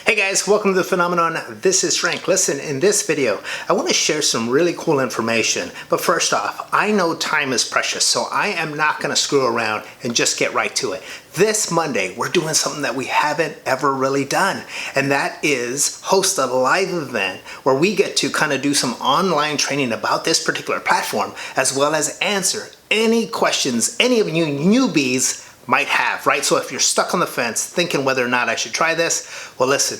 Hey guys, welcome to The Phenomenon. This is Frank. Listen, in this video, I want to share some really cool information. But first off, I know time is precious, so I am not going to screw around and just get right to it. This Monday, we're doing something that we haven't ever really done, and that is host a live event where we get to kind of do some online training about this particular platform, as well as answer any questions any of you newbies might have, right? So if you're stuck on the fence thinking whether or not I should try this, well, listen,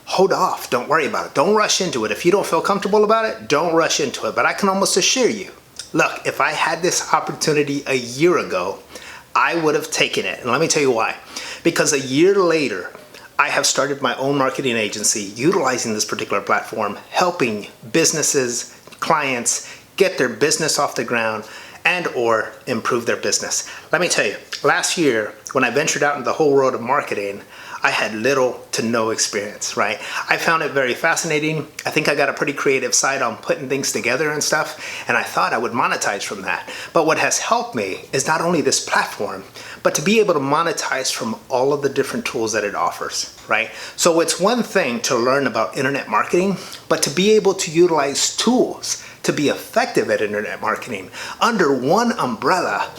hold off. Don't worry about it. Don't rush into it. If you don't feel comfortable about it, don't rush into it. But I can almost assure you, look, if I had this opportunity a year ago, I would have taken it. And let me tell you why. Because a year later, I have started my own marketing agency utilizing this particular platform, helping businesses, clients get their business off the ground and or improve their business. Let me tell you, last year when I ventured out into the whole world of marketing, I had little to no experience, right? I found it very fascinating. I think I got a pretty creative side on putting things together and stuff, and I thought I would monetize from that. But what has helped me is not only this platform, but to be able to monetize from all of the different tools that it offers, right? So it's one thing to learn about internet marketing, but to be able to utilize tools to be effective at internet marketing under one umbrella,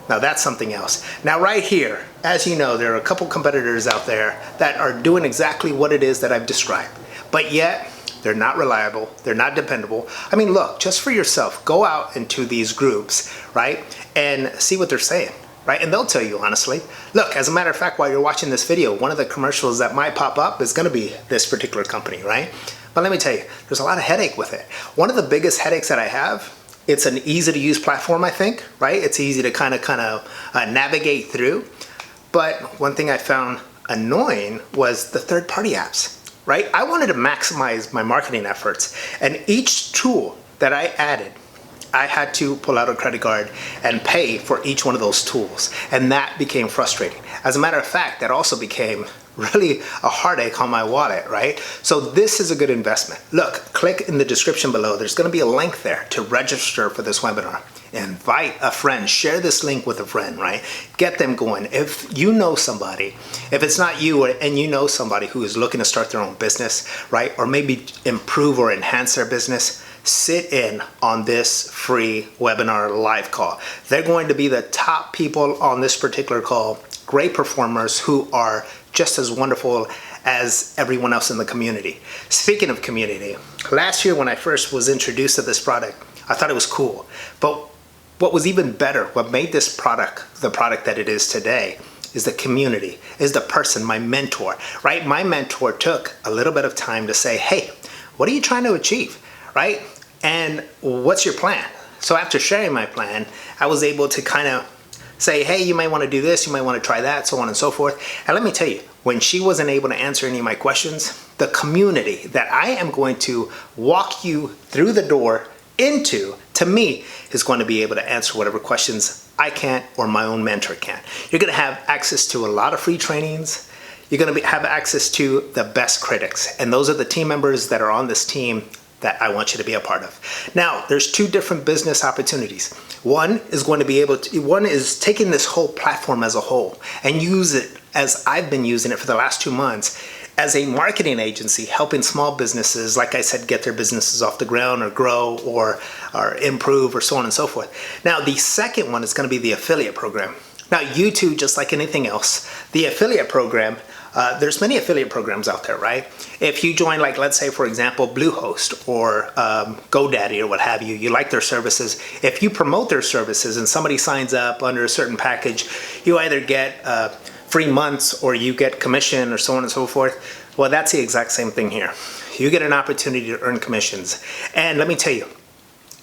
now that's something else. Now right here, as you know, there are a couple competitors out there that are doing exactly what it is that I've described, but yet they're not reliable, they're not dependable. I mean, look, just for yourself, go out into these groups, right, and see what they're saying, right? And they'll tell you honestly. Look, as a matter of fact, while you're watching this video, one of the commercials that might pop up is gonna be this particular company, right? But let me tell you, there's a lot of headache with it. One of the biggest headaches that I have, it's an easy to use platform, I think, right? It's easy to kind of navigate through. But one thing I found annoying was the third-party apps, right? I wanted to maximize my marketing efforts, and each tool that I added, I had to pull out a credit card and pay for each one of those tools. And that became frustrating. As a matter of fact, that also became really a heartache on my wallet, right? So this is a good investment. Look, click in the description below. There's gonna be a link there to register for this webinar. Invite a friend, share this link with a friend, right? Get them going. If you know somebody, if it's not you and you know somebody who is looking to start their own business, right? Or maybe improve or enhance their business, sit in on this free webinar live call. They're going to be the top people on this particular call, great performers who are just as wonderful as everyone else in the community. Speaking of community, last year when I first was introduced to this product, I thought it was cool. But what was even better, what made this product the product that it is today, is the community, is the person, my mentor, right? My mentor took a little bit of time to say, hey, what are you trying to achieve, right? And what's your plan? So after sharing my plan, I was able to kind of say, hey, you might want to do this, you might want to try that, so on and so forth. And let me tell you, when she wasn't able to answer any of my questions, the community that I am going to walk you through the door into, to me, is going to be able to answer whatever questions I can't or my own mentor can't. You're going to have access to a lot of free trainings. You're going to have access to the best critics. And those are the team members that are on this team that I want you to be a part of. Now, there's two different business opportunities. One is taking this whole platform as a whole and use it as I've been using it for the last 2 months as a marketing agency, helping small businesses, like I said, get their businesses off the ground or grow or improve or so on and so forth. Now, the second one is going to be the affiliate program. Now, you too, just like anything else, the affiliate program, there's many affiliate programs out there, right? If you join, like, let's say, for example, Bluehost or GoDaddy or what have you, you like their services. If you promote their services and somebody signs up under a certain package, you either get free months or you get commission or so on and so forth. Well, that's the exact same thing here. You get an opportunity to earn commissions. And let me tell you,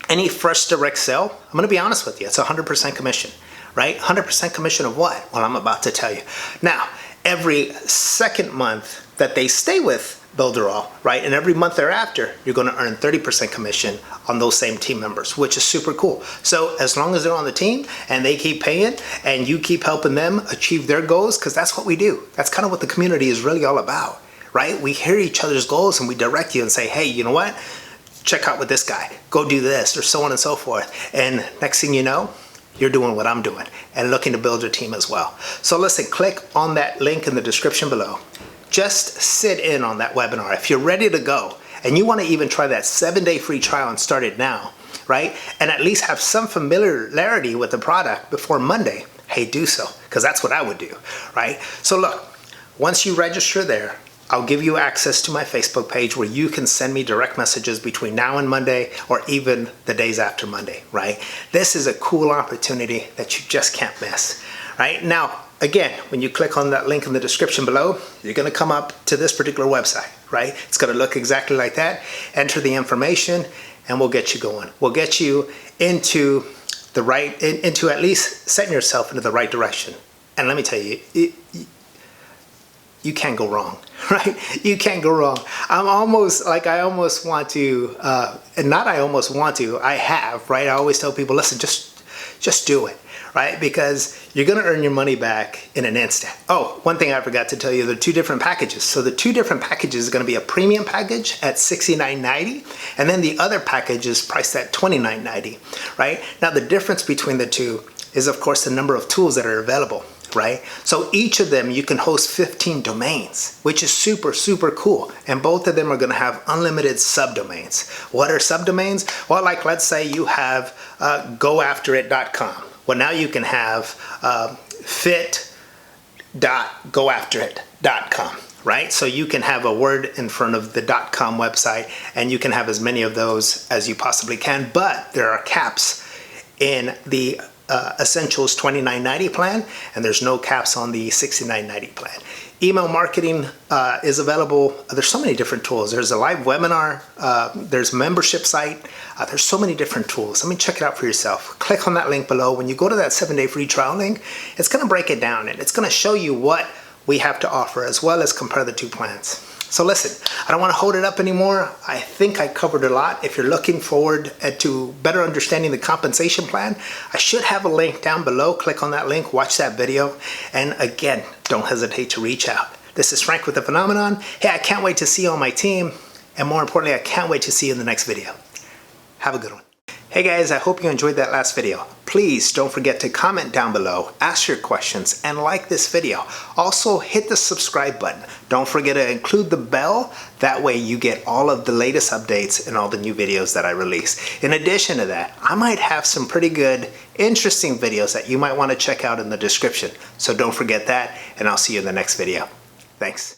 any first direct sale, I'm going to be honest with you, it's 100% commission, right? 100% commission of what? Well, I'm about to tell you. Now, every second month that they stay with Builderall, right, and every month thereafter, you're going to earn 30% commission on those same team members, which is super cool. So as long as they're on the team and they keep paying and you keep helping them achieve their goals, because that's what we do. That's kind of what the community is really all about, right? We hear each other's goals and we direct you and say, hey, you know what? Check out with this guy. Go do this, or so on and so forth. And next thing you know, you're doing what I'm doing and looking to build your team as well. So listen, click on that link in the description below. just sit in on that webinar. If you're ready to go and you want to even try that 7-day free trial and start it now, right? And at least have some familiarity with the product before Monday, hey, do so, because that's what I would do, right? So look, once you register there, I'll give you access to my Facebook page where you can send me direct messages between now and Monday, or even the days after Monday, right? This is a cool opportunity that you just can't miss, right? Now, again, when you click on that link in the description below, you're gonna come up to this particular website, right? It's gonna look exactly like that. Enter the information and we'll get you going. We'll get you into the right, into at least setting yourself into the right direction. And let me tell you, you can't go wrong, right? You can't go wrong. I almost want to, and not I almost want to, I have, right? I always tell people, listen, just do it, right? Because you're gonna earn your money back in an instant. Oh, one thing I forgot to tell you, there are 2 different packages. So the 2 different packages is gonna be a premium package at $69.90, and then the other package is priced at $29.90, right? Now the difference between the 2 is of course the number of tools that are available, right? So each of them you can host 15 domains, which is super, super cool. And both of them are gonna have unlimited subdomains. What are subdomains? Well, like let's say you have goafterit.com. Well, now you can have fit.goafterit.com, right? So you can have a word in front of the .com website, and you can have as many of those as you possibly can, but there are caps in the Essentials $29.90 plan, and there's no caps on the $69.90 plan. Email marketing is available. There's so many different tools. There's a live webinar, there's a membership site, there's so many different tools. Let me check it out for yourself. Click on that link below. When you go to that 7-day free trial link, it's gonna break it down and it's gonna show you what we have to offer as well as compare the 2 plans. So listen, I don't want to hold it up anymore. I think I covered a lot. If you're looking forward to better understanding the compensation plan, I should have a link down below. Click on that link, watch that video, and again, don't hesitate to reach out. This is Frank with The Phenomenon. Hey, I can't wait to see you on my team, and more importantly, I can't wait to see you in the next video. Have a good one. Hey guys, I hope you enjoyed that last video. Please don't forget to comment down below, ask your questions, and like this video. Also, hit the subscribe button. Don't forget to include the bell. That way you get all of the latest updates and all the new videos that I release. In addition to that, I might have some pretty good, interesting videos that you might want to check out in the description. So don't forget that, and I'll see you in the next video. Thanks.